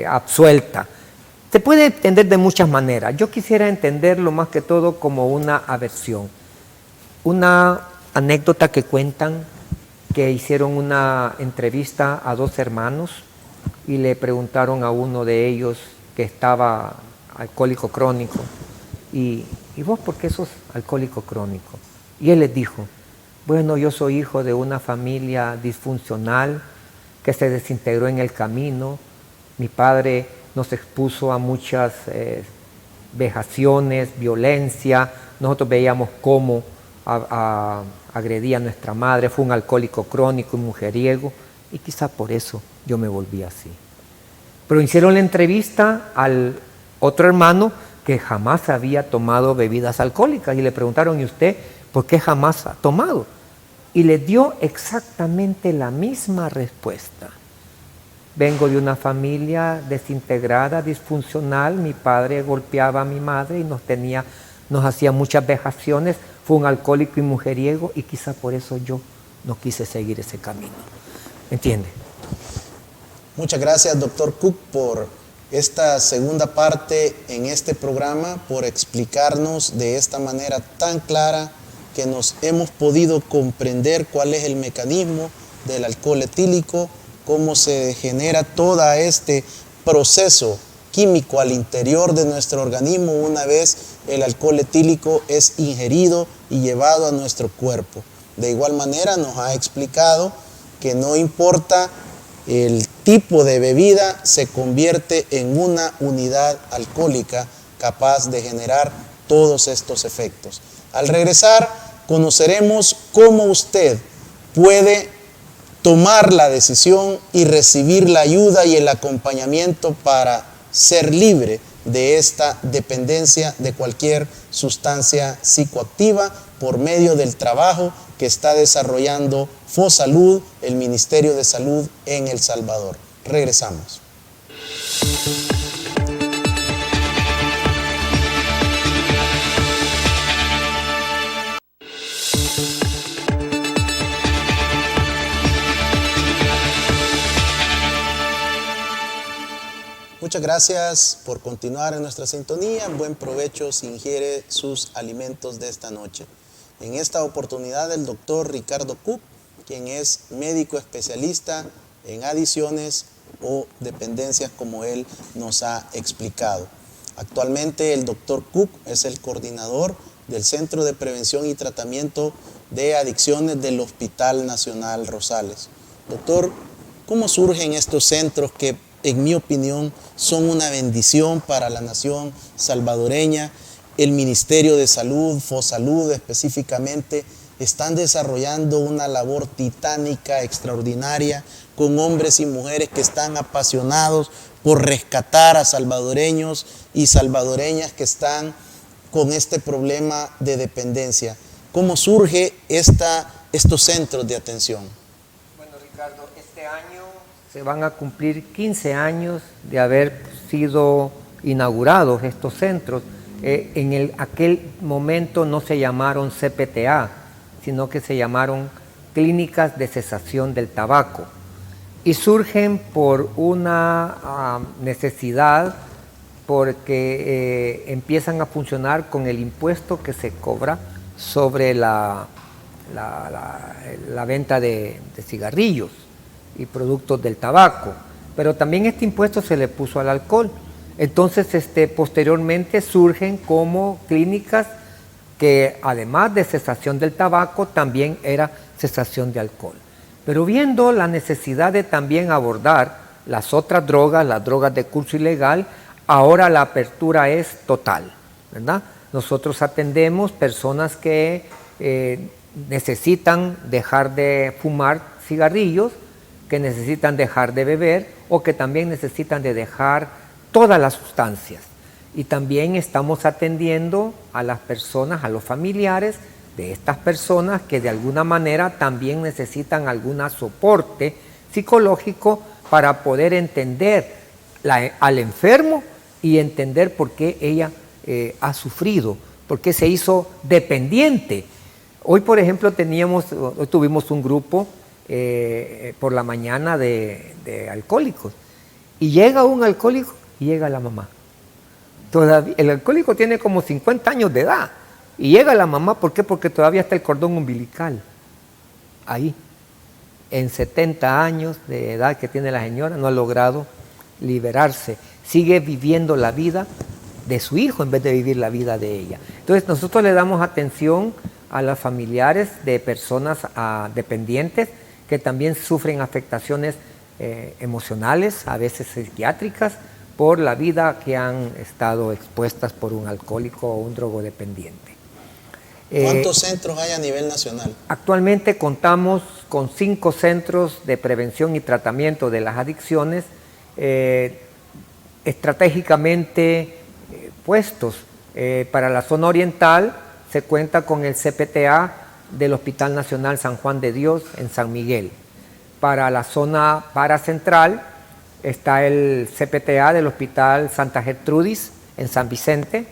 absuelta. Se puede entender de muchas maneras. Yo quisiera entenderlo más que todo como una aversión. Una anécdota que cuentan que hicieron una entrevista a dos hermanos y le preguntaron a uno de ellos que estaba alcohólico crónico, ¿y vos por qué sos alcohólico crónico? Y él les dijo, bueno, yo soy hijo de una familia disfuncional que se desintegró en el camino. Mi padre nos expuso a muchas vejaciones, violencia. Nosotros veíamos cómo agredía a nuestra madre. Fue un alcohólico crónico y mujeriego, y quizá por eso yo me volví así. Pero hicieron la entrevista al otro hermano que jamás había tomado bebidas alcohólicas y le preguntaron, ¿y usted por qué jamás ha tomado? Y le dio exactamente la misma respuesta. Vengo de una familia desintegrada, disfuncional. Mi padre golpeaba a mi madre y nos hacía muchas vejaciones. Fue un alcohólico y mujeriego, y quizá por eso yo no quise seguir ese camino. ¿Entiende? Muchas gracias, doctor Cook, por esta segunda parte en este programa, por explicarnos de esta manera tan clara que nos hemos podido comprender cuál es el mecanismo del alcohol etílico, cómo se genera todo este proceso químico al interior de nuestro organismo una vez el alcohol etílico es ingerido y llevado a nuestro cuerpo. De igual manera nos ha explicado que no importa el tipo de bebida, se convierte en una unidad alcohólica capaz de generar todos estos efectos. Al regresar, conoceremos cómo usted puede tomar la decisión y recibir la ayuda y el acompañamiento para ser libre de esta dependencia de cualquier sustancia psicoactiva por medio del trabajo que está desarrollando FOSalud, el Ministerio de Salud en El Salvador. Regresamos. Muchas gracias por continuar en nuestra sintonía. Buen provecho si ingiere sus alimentos de esta noche. En esta oportunidad, el doctor Ricardo Cook, quien es médico especialista en adicciones o dependencias, como él nos ha explicado. Actualmente, el doctor Cook es el coordinador del Centro de Prevención y Tratamiento de Adicciones del Hospital Nacional Rosales. Doctor, ¿cómo surgen estos centros que, en mi opinión, son una bendición para la nación salvadoreña? El Ministerio de Salud, FOSalud específicamente, están desarrollando una labor titánica, extraordinaria, con hombres y mujeres que están apasionados por rescatar a salvadoreños y salvadoreñas que están con este problema de dependencia. ¿Cómo surge estos centros de atención? Bueno, Ricardo, este año se van a cumplir 15 años de haber sido inaugurados estos centros. En aquel momento no se llamaron CPTA, sino que se llamaron Clínicas de Cesación del Tabaco. Y surgen por una necesidad, porque empiezan a funcionar con el impuesto que se cobra sobre la venta de cigarrillos y productos del tabaco. Pero también este impuesto se le puso al alcohol. Entonces, posteriormente surgen como clínicas que, además de cesación del tabaco, también era cesación de alcohol. Pero viendo la necesidad de también abordar las otras drogas, las drogas de curso ilegal, ahora la apertura es total, ¿verdad? Nosotros atendemos personas que necesitan dejar de fumar cigarrillos, que necesitan dejar de beber o que también necesitan de dejar todas las sustancias. Y también estamos atendiendo a las personas, a los familiares de estas personas que de alguna manera también necesitan algún soporte psicológico para poder entender al enfermo y entender por qué ella ha sufrido porque se hizo dependiente. Hoy, por ejemplo, hoy tuvimos un grupo por la mañana de alcohólicos, y llega un alcohólico y llega la mamá. Todavía, el alcohólico tiene como 50 años de edad, y llega la mamá. ¿Por qué? Porque todavía está el cordón umbilical ahí. En 70 años de edad que tiene la señora, no ha logrado liberarse. Sigue viviendo la vida de su hijo en vez de vivir la vida de ella. Entonces nosotros le damos atención a los familiares de personas dependientes que también sufren afectaciones emocionales, a veces psiquiátricas, por la vida que han estado expuestas por un alcohólico o un drogodependiente. ¿Cuántos centros hay a nivel nacional? Actualmente contamos con 5 centros de prevención y tratamiento de las adicciones estratégicamente puestos. Para la zona oriental se cuenta con el CPTA del Hospital Nacional San Juan de Dios en San Miguel. Para la zona paracentral está el CPTA del Hospital Santa Gertrudis en San Vicente.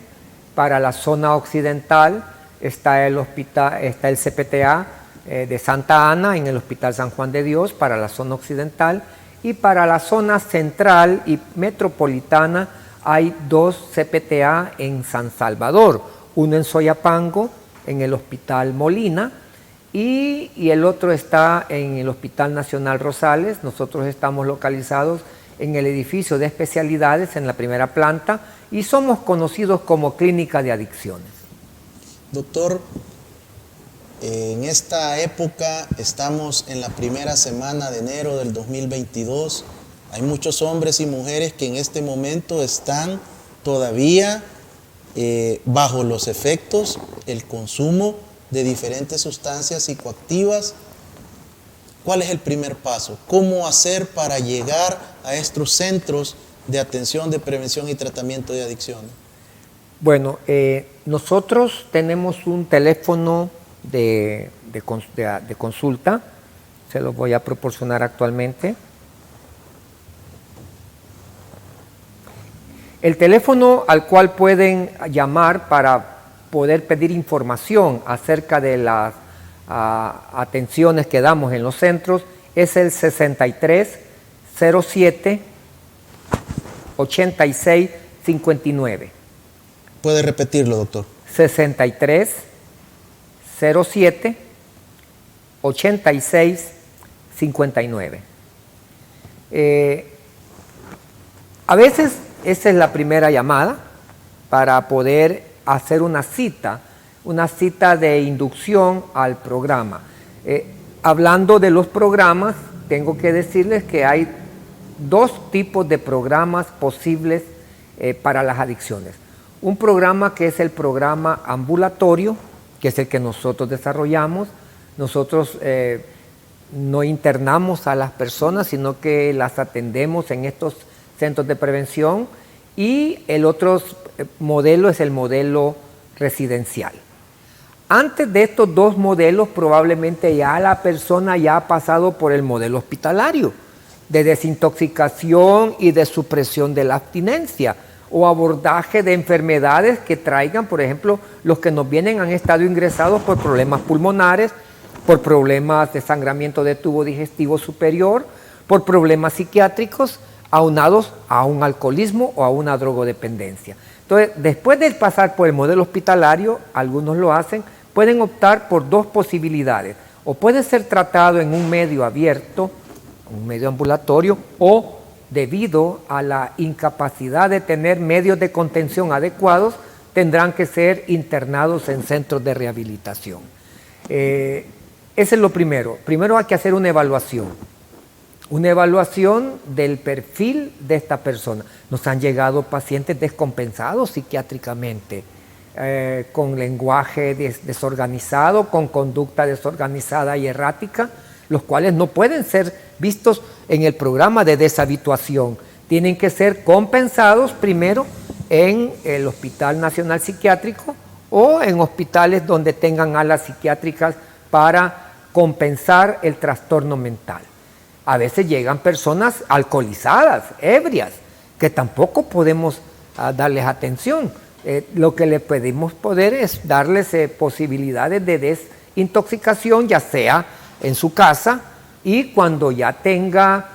Para la zona occidental está el CPTA de Santa Ana en el Hospital San Juan de Dios para la zona occidental, y para la zona central y metropolitana hay 2 CPTA en San Salvador, uno en Soyapango en el Hospital Molina y el otro está en el Hospital Nacional Rosales. Nosotros estamos localizados en el edificio de especialidades en la primera planta y somos conocidos como Clínica de Adicciones. Doctor, en esta época estamos en la primera semana de enero del 2022. Hay muchos hombres y mujeres que en este momento están todavía bajo los efectos, el consumo de diferentes sustancias psicoactivas. ¿Cuál es el primer paso? ¿Cómo hacer para llegar a estos centros de atención, de prevención y tratamiento de adicciones? Bueno, nosotros tenemos un teléfono de consulta, se los voy a proporcionar actualmente. El teléfono al cual pueden llamar para poder pedir información acerca de las atenciones que damos en los centros es el 6307 8659. ¿Puede repetirlo, doctor? 6307 8659. A veces esa es la primera llamada para poder hacer una cita de inducción al programa. Hablando de los programas, tengo que decirles que hay 2 tipos de programas posibles para las adicciones. Un programa que es el programa ambulatorio, que es el que nosotros desarrollamos. Nosotros no internamos a las personas, sino que las atendemos en estos centros de prevención, y el otro modelo es el modelo residencial. Antes de estos 2 modelos, probablemente ya la persona ya ha pasado por el modelo hospitalario de desintoxicación y de supresión de la abstinencia o abordaje de enfermedades que traigan, por ejemplo, los que nos vienen han estado ingresados por problemas pulmonares, por problemas de sangramiento de tubo digestivo superior, por problemas psiquiátricos aunados a un alcoholismo o a una drogodependencia. Entonces, después de pasar por el modelo hospitalario, algunos lo hacen, pueden optar por 2 posibilidades. O puede ser tratado en un medio abierto, un medio ambulatorio, o debido a la incapacidad de tener medios de contención adecuados, tendrán que ser internados en centros de rehabilitación. Ese es lo primero. Primero hay que hacer una evaluación del perfil de esta persona. Nos han llegado pacientes descompensados psiquiátricamente, con lenguaje desorganizado, con conducta desorganizada y errática, los cuales no pueden ser vistos en el programa de deshabituación. Tienen que ser compensados primero en el Hospital Nacional Psiquiátrico o en hospitales donde tengan alas psiquiátricas para compensar el trastorno mental. A veces llegan personas alcoholizadas, ebrias, que tampoco podemos darles atención, Lo que le pedimos poder es darles posibilidades de desintoxicación, ya sea en su casa, y cuando ya tenga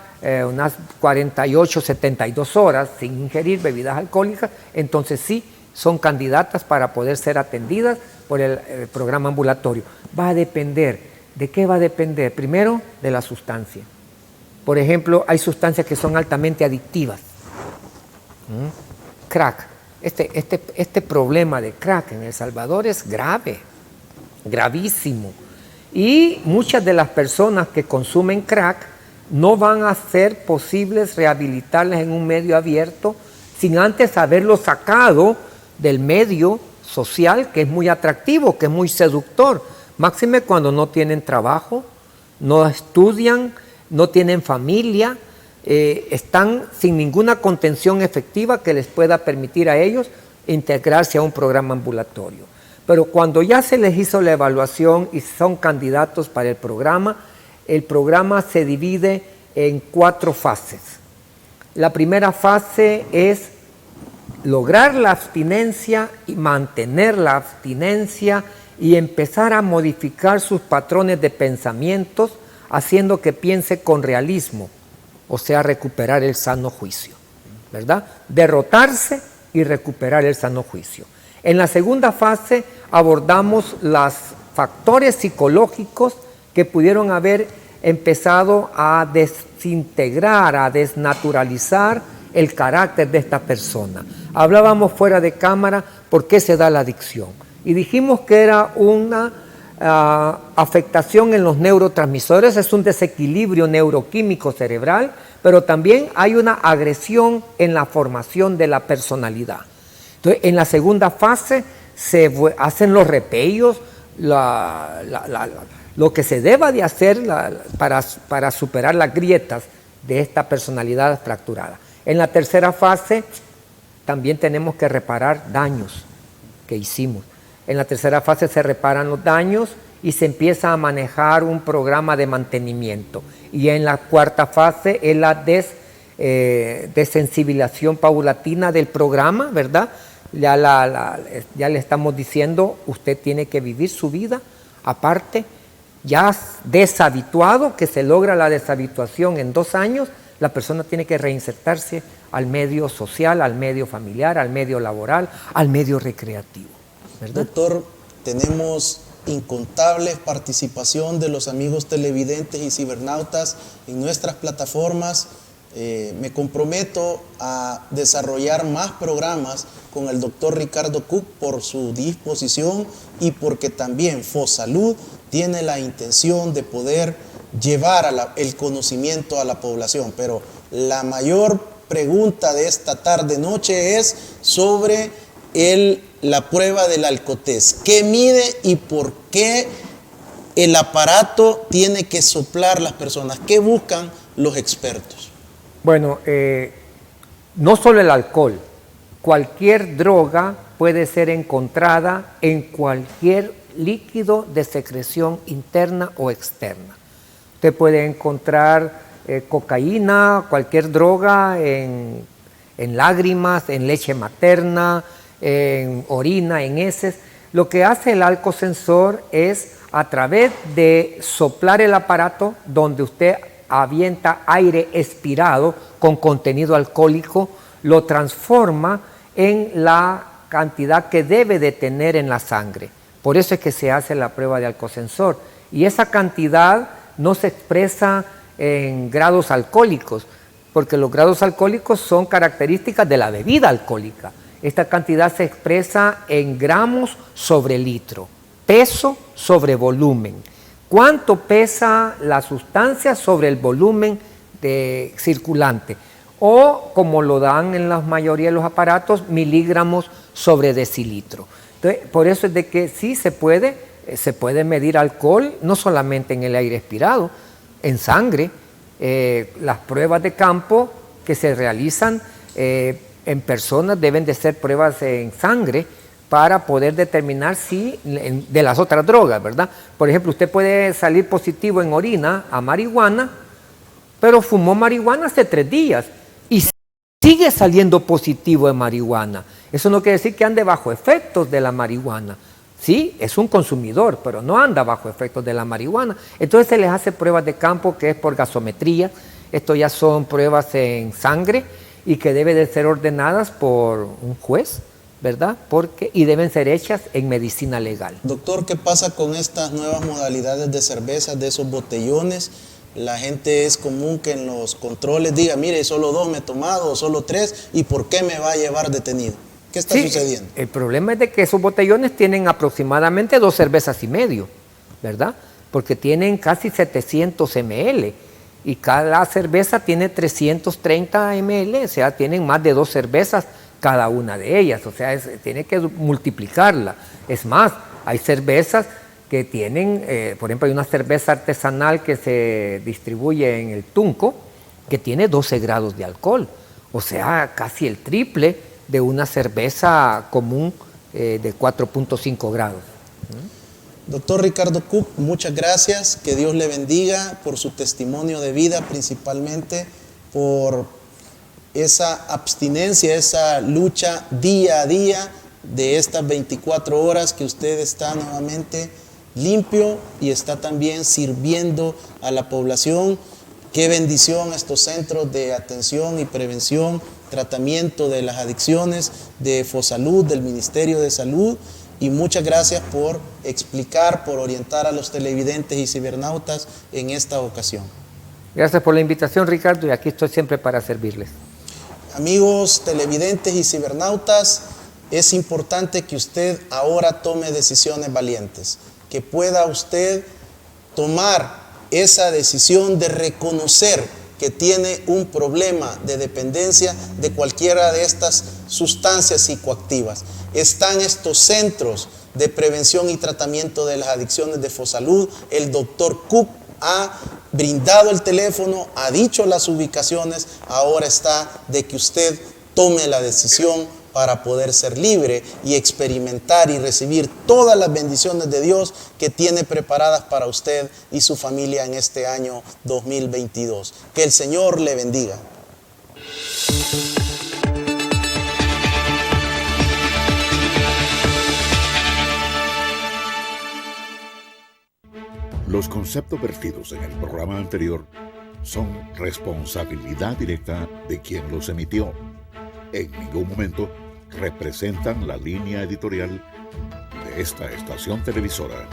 unas 48, 72 horas sin ingerir bebidas alcohólicas, entonces sí son candidatas para poder ser atendidas por el programa ambulatorio. Va a depender. ¿De qué va a depender? Primero, de la sustancia. Por ejemplo, hay sustancias que son altamente adictivas. Crack. Este problema de crack en El Salvador es grave, gravísimo. Y muchas de las personas que consumen crack no van a ser posibles rehabilitarlas en un medio abierto sin antes haberlo sacado del medio social, que es muy atractivo, que es muy seductor. Máxime cuando no tienen trabajo, no estudian, no tienen familia, están sin ninguna contención efectiva que les pueda permitir a ellos integrarse a un programa ambulatorio. Pero cuando ya se les hizo la evaluación y son candidatos para el programa se divide en 4 fases. La primera fase es lograr la abstinencia y mantener la abstinencia y empezar a modificar sus patrones de pensamientos, haciendo que piense con realismo, o sea, recuperar el sano juicio, ¿verdad? Derrotarse y recuperar el sano juicio. En la segunda fase abordamos los factores psicológicos que pudieron haber empezado a desintegrar, a desnaturalizar el carácter de esta persona. Hablábamos fuera de cámara por qué se da la adicción y dijimos que era una afectación en los neurotransmisores, es un desequilibrio neuroquímico cerebral, pero también hay una agresión en la formación de la personalidad. Entonces, en la segunda fase se hacen los repellos, lo que se deba de hacer para superar las grietas de esta personalidad fracturada. En la tercera fase también tenemos que reparar daños que hicimos. En la tercera fase se reparan los daños y se empieza a manejar un programa de mantenimiento. Y en la cuarta fase es la desensibilización paulatina del programa, ¿verdad? Ya le estamos diciendo, usted tiene que vivir su vida aparte, ya deshabituado, que se logra la deshabituación en 2 años, la persona tiene que reinsertarse al medio social, al medio familiar, al medio laboral, al medio recreativo, ¿verdad? Doctor, tenemos incontables participación de los amigos televidentes y cibernautas en nuestras plataformas. Me comprometo a desarrollar más programas con el doctor Ricardo Cook por su disposición y porque también FOSalud tiene la intención de poder llevar el conocimiento a la población. Pero la mayor pregunta de esta tarde-noche es sobre la prueba del alcotés. ¿Qué mide y por qué el aparato tiene que soplar las personas? ¿Qué buscan los expertos? Bueno, no solo el alcohol, cualquier droga puede ser encontrada en cualquier líquido de secreción interna o externa. Usted puede encontrar cocaína, cualquier droga en lágrimas, en leche materna, en orina, en heces. Lo que hace el alcosensor es, a través de soplar el aparato donde usted avienta aire expirado con contenido alcohólico, lo transforma en la cantidad que debe de tener en la sangre. Por eso es que se hace la prueba de alcosensor. Y esa cantidad no se expresa en grados alcohólicos, porque los grados alcohólicos son características de la bebida alcohólica. Esta cantidad se expresa en gramos sobre litro, peso sobre volumen. ¿Cuánto pesa la sustancia sobre el volumen circulante? O, como lo dan en la mayoría de los aparatos, miligramos sobre decilitro. Entonces, por eso es de que sí se puede medir alcohol, no solamente en el aire expirado, en sangre. Las pruebas de campo que se realizan en personas deben de ser pruebas en sangre para poder determinar si de las otras drogas, ¿verdad? Por ejemplo, usted puede salir positivo en orina a marihuana, pero fumó marihuana hace 3 días y sigue saliendo positivo de marihuana. Eso no quiere decir que ande bajo efectos de la marihuana. Sí, es un consumidor, pero no anda bajo efectos de la marihuana. Entonces se les hace pruebas de campo, que es por gasometría. Esto ya son pruebas en sangre y que deben de ser ordenadas por un juez, ¿verdad? Y deben ser hechas en medicina legal. Doctor, ¿qué pasa con estas nuevas modalidades de cerveza, de esos botellones? La gente es común que en los controles diga, mire, solo 2 me he tomado, o solo 3, ¿y por qué me va a llevar detenido? ¿Qué está sucediendo? El problema es de que esos botellones tienen aproximadamente 2 cervezas y medio, ¿verdad? Porque tienen casi 700 ml y cada cerveza tiene 330 ml, o sea, tienen más de 2 cervezas cada una de ellas, o sea, tiene que multiplicarla. Es más, hay cervezas que tienen, por ejemplo, hay una cerveza artesanal que se distribuye en el Tunco, que tiene 12 grados de alcohol, o sea, casi el triple de una cerveza común de 4.5 grados. Doctor Ricardo Cook, muchas gracias, que Dios le bendiga por su testimonio de vida, principalmente por esa abstinencia, esa lucha día a día de estas 24 horas que usted está nuevamente limpio y está también sirviendo a la población. Qué bendición estos centros de atención y prevención, tratamiento de las adicciones de Fosalud, del Ministerio de Salud, y muchas gracias por explicar, por orientar a los televidentes y cibernautas en esta ocasión. Gracias por la invitación, Ricardo, y aquí estoy siempre para servirles. Amigos televidentes y cibernautas, es importante que usted ahora tome decisiones valientes, que pueda usted tomar esa decisión de reconocer que tiene un problema de dependencia de cualquiera de estas sustancias psicoactivas. Están estos centros de prevención y tratamiento de las adicciones de Fosalud. El doctor Cook ha brindado el teléfono, ha dicho las ubicaciones, ahora está de que usted tome la decisión para poder ser libre y experimentar y recibir todas las bendiciones de Dios que tiene preparadas para usted y su familia en este año 2022. Que el Señor le bendiga. Los conceptos vertidos en el programa anterior son responsabilidad directa de quien los emitió. En ningún momento representan la línea editorial de esta estación televisora.